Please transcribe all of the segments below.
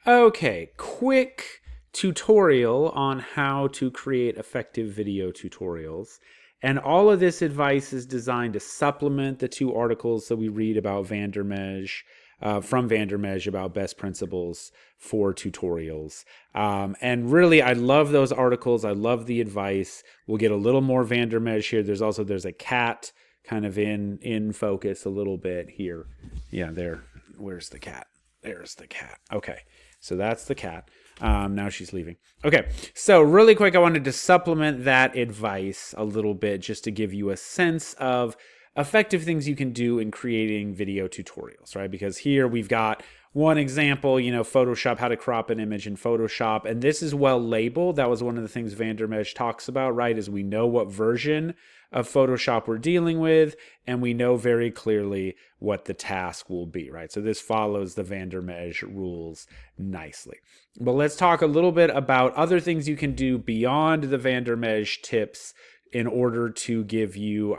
Okay, quick tutorial on how to create effective video tutorials. And all of this advice is designed to supplement the two articles that we read about from Vandermesh about best principles for tutorials. And really, I love those articles. I love the advice. We'll get a little more Vandermesh here. There's a cat kind of in focus a little bit here. Yeah, there. Where's the cat? There's the cat. Okay. So that's the cat. Now she's leaving. Okay, so really quick, I wanted to supplement that advice a little bit just to give you a sense of effective things you can do in creating video tutorials, right? Because here we've got one example, Photoshop, how to crop an image in Photoshop. And this is well labeled. That was one of the things Vandermesh talks about, right? Is we know what version of Photoshop we're dealing with, and we know very clearly what the task will be, right? So this follows the Vandermesh rules nicely. But let's talk a little bit about other things you can do beyond the Vandermesh tips in order to give you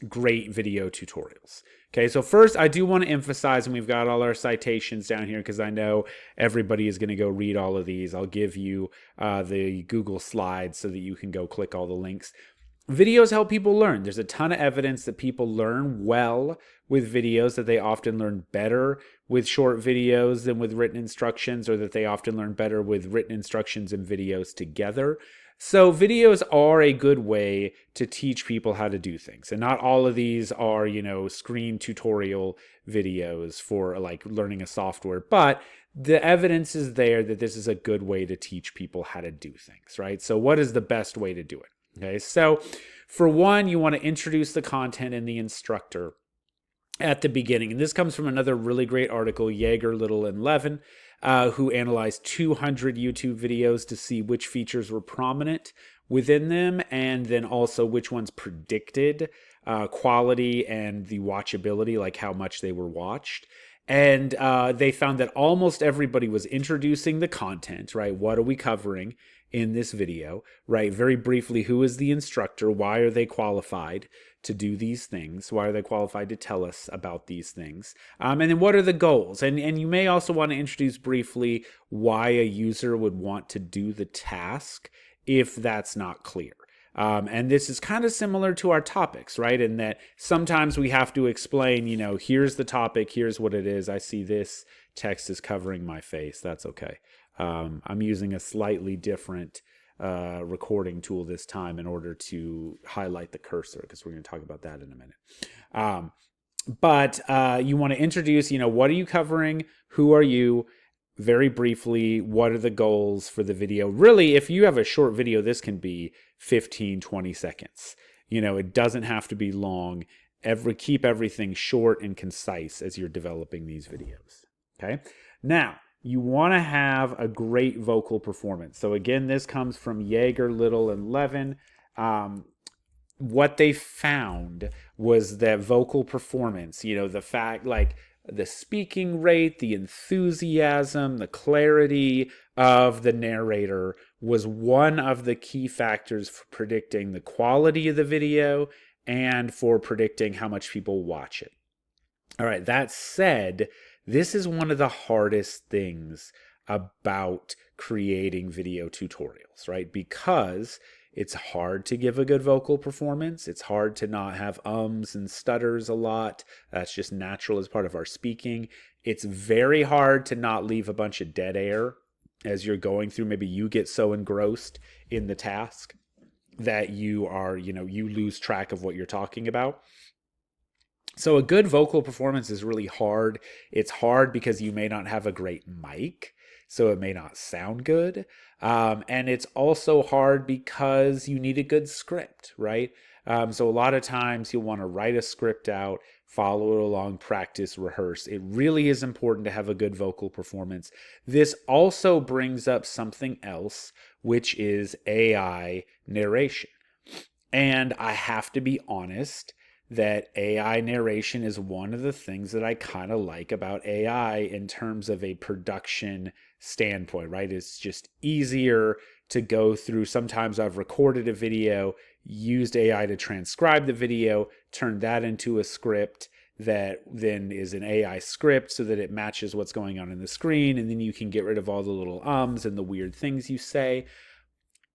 great video tutorials. Okay, so first I do want to emphasize, and we've got all our citations down here because I know everybody is going to go read all of these. I'll give you the Google Slides so that you can go click all the links. Videos help people learn. There's a ton of evidence that people learn well with videos, that they often learn better with short videos than with written instructions, or that they often learn better with written instructions and videos together. So videos are a good way to teach people how to do things. And not all of these are, screen tutorial videos for like learning a software, but the evidence is there that this is a good way to teach people how to do things, right? So what is the best way to do it? Okay, so for one, you want to introduce the content in the instructor at the beginning. And this comes from another really great article, Yeager, Little, and Levin, who analyzed 200 YouTube videos to see which features were prominent within them, and then also which ones predicted quality and the watchability, like how much they were watched. And they found that almost everybody was introducing the content, right? What are we covering in this video, right? Very briefly, who is the instructor? Why are they qualified to do these things? Why are they qualified to tell us about these things? And then what are the goals? And you may also want to introduce briefly why a user would want to do the task if that's not clear. And this is kind of similar to our topics, right? In that sometimes we have to explain, here's the topic, here's what it is. I see this text is covering my face. That's okay. I'm using a slightly different recording tool this time in order to highlight the cursor, because we're going to talk about that in a minute. But you want to introduce, what are you covering? Who are you? Very briefly, what are the goals for the video? Really, if you have a short video, this can be 15, 20 seconds. It doesn't have to be long. Keep everything short and concise as you're developing these videos. Okay. Now, you want to have a great vocal performance. So again, this comes from Yeager, Little, and Levin. What they found was that vocal performance, the fact, like the speaking rate, the enthusiasm, the clarity of the narrator was one of the key factors for predicting the quality of the video and for predicting how much people watch it. All right, that said, this is one of the hardest things about creating video tutorials, right? Because it's hard to give a good vocal performance. It's hard to not have ums and stutters a lot. That's just natural as part of our speaking. It's very hard to not leave a bunch of dead air as you're going through. Maybe you get so engrossed in the task that you lose track of what you're talking about. So a good vocal performance is really hard. It's hard because you may not have a great mic, so it may not sound good. And it's also hard because you need a good script, right? So a lot of times you'll want to write a script out, follow it along, practice, rehearse. It really is important to have a good vocal performance. This also brings up something else, which is AI narration. And I have to be honest that AI narration is one of the things that I kind of like about AI in terms of a production standpoint, right? It's just easier to go through. Sometimes I've recorded a video, used AI to transcribe the video, turned that into a script, that then is an AI script so that it matches what's going on in the screen, and then you can get rid of all the little ums and the weird things you say.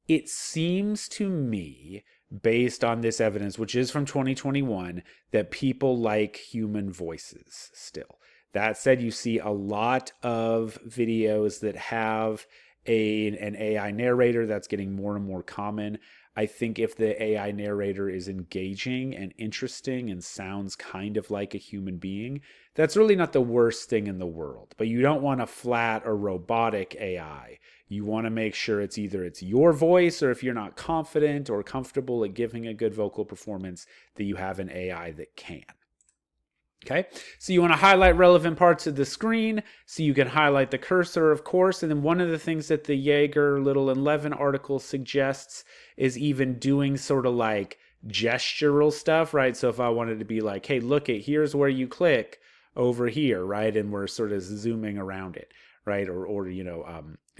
It seems to me, based on this evidence, which is from 2021, that people like human voices still. That said, you see a lot of videos that have an AI narrator. That's getting more and more common. I think if the AI narrator is engaging and interesting and sounds kind of like a human being, that's really not the worst thing in the world. But you don't want a flat or robotic AI. You want to make sure it's either it's your voice, or if you're not confident or comfortable at giving a good vocal performance, that you have an AI that can. Okay, so you want to highlight relevant parts of the screen, so you can highlight the cursor, of course. And then one of the things that the Jaeger Little and Levin article suggests is even doing sort of like gestural stuff, right? So if I wanted to be like, hey, look at, here's where you click over here, right? And we're sort of zooming around it, right? Or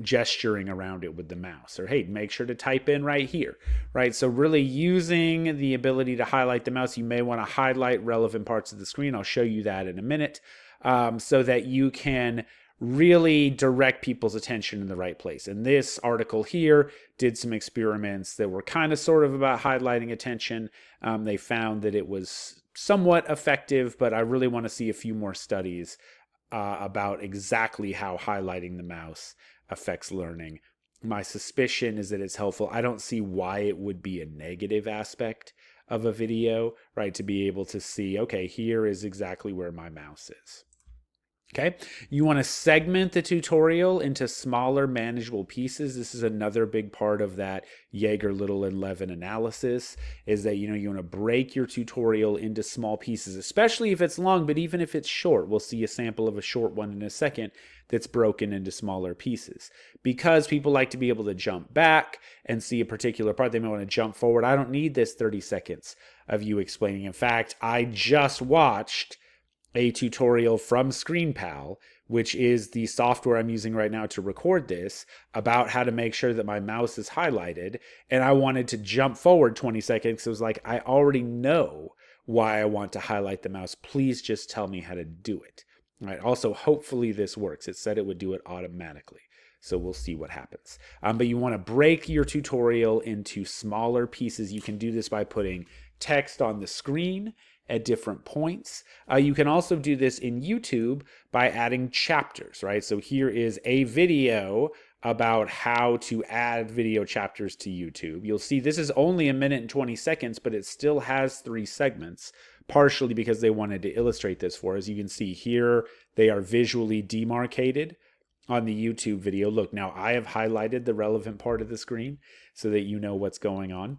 gesturing around it with the mouse, or hey, make sure to type in right here, right? So really using the ability to highlight the mouse, you may want to highlight relevant parts of the screen. I'll show you that in a minute, so that you can really direct people's attention in the right place. And this article here did some experiments that were kind of sort of about highlighting attention. They found that it was somewhat effective, but I really want to see a few more studies about exactly how highlighting the mouse affects learning. My suspicion is that it's helpful. I don't see why it would be a negative aspect of a video, right? To be able to see, okay, here is exactly where my mouse is. Okay, you want to segment the tutorial into smaller, manageable pieces. This is another big part of that Jaeger, Little, and Levin analysis, is that you want to break your tutorial into small pieces, especially if it's long, but even if it's short. We'll see a sample of a short one in a second that's broken into smaller pieces. Because people like to be able to jump back and see a particular part, they may want to jump forward. I don't need this 30 seconds of you explaining. In fact, I just watched a tutorial from ScreenPal, which is the software I'm using right now to record this, about how to make sure that my mouse is highlighted. And I wanted to jump forward 20 seconds. So it was like, I already know why I want to highlight the mouse. Please just tell me how to do it. All right. Also, hopefully this works. It said it would do it automatically. So we'll see what happens. But you want to break your tutorial into smaller pieces. You can do this by putting text on the screen at different points. You can also do this in YouTube by adding chapters, right? So here is a video about how to add video chapters to YouTube. You'll see this is only 1 minute and 20 seconds, but it still has 3 segments, partially because they wanted to illustrate this for us. You can see here they are visually demarcated on the YouTube video. Look, now I have highlighted the relevant part of the screen so that you know what's going on.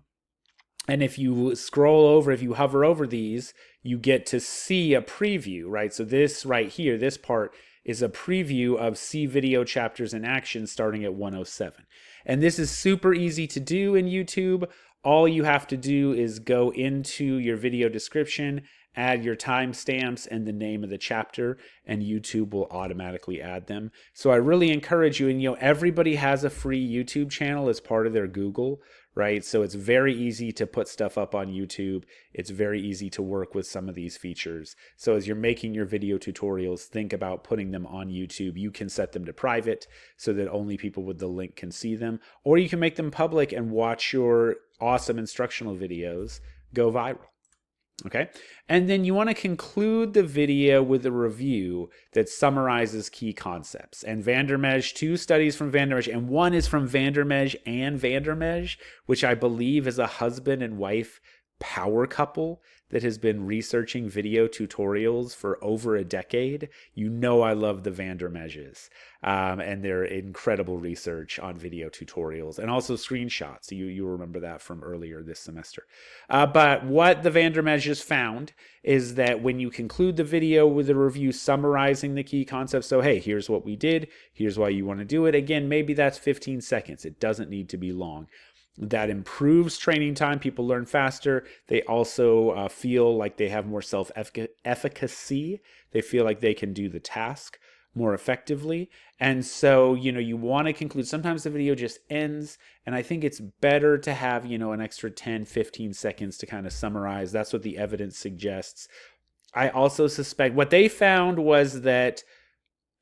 And if you scroll over, if you hover over these, you get to see a preview, right? So this right here, this part is a preview of See Video Chapters in Action starting at 107. And this is super easy to do in YouTube. All you have to do is go into your video description, add your timestamps and the name of the chapter, and YouTube will automatically add them. So I really encourage you, and everybody has a free YouTube channel as part of their Google, right? So it's very easy to put stuff up on YouTube. It's very easy to work with some of these features. So as you're making your video tutorials, think about putting them on YouTube. You can set them to private so that only people with the link can see them, or you can make them public and watch your awesome instructional videos go viral. Okay, and then you want to conclude the video with a review that summarizes key concepts. And Vandermesh, 2 studies from Vandermesh, and one is from Vandermesh and Vandermesh, which I believe is a husband and wife power couple that has been researching video tutorials for over a decade. I love the Vandermeshes and their incredible research on video tutorials and also screenshots. You remember that from earlier this semester. But what the Vandermeshes found is that when you conclude the video with a review summarizing the key concepts, so hey, here's what we did, here's why you want to do it. Again, maybe that's 15 seconds. It doesn't need to be long. That improves training time. People learn faster. They also feel like they have more self-efficacy. They feel like they can do the task more effectively. And so, you want to conclude. Sometimes the video just ends, and I think it's better to have, an extra 10, 15 seconds to kind of summarize. That's what the evidence suggests. I also suspect what they found was that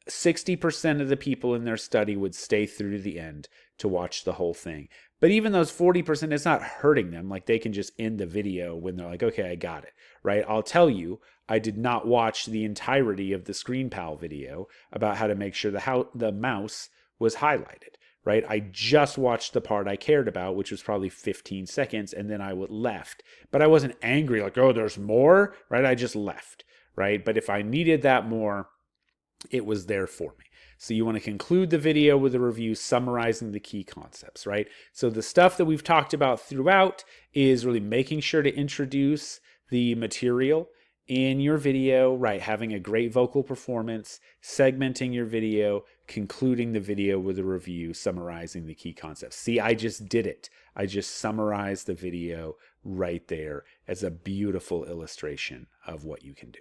60% of the people in their study would stay through to the end to watch the whole thing. But even those 40%, it's not hurting them. Like they can just end the video when they're like, okay, I got it, right? I'll tell you, I did not watch the entirety of the ScreenPal video about how to make sure the mouse was highlighted, right? I just watched the part I cared about, which was probably 15 seconds, and then I left. But I wasn't angry like, oh, there's more, right? I just left, right? But if I needed that more, it was there for me. So you want to conclude the video with a review summarizing the key concepts, right? So the stuff that we've talked about throughout is really making sure to introduce the material in your video, right? Having a great vocal performance, segmenting your video, concluding the video with a review summarizing the key concepts. See, I just did it. I just summarized the video right there as a beautiful illustration of what you can do.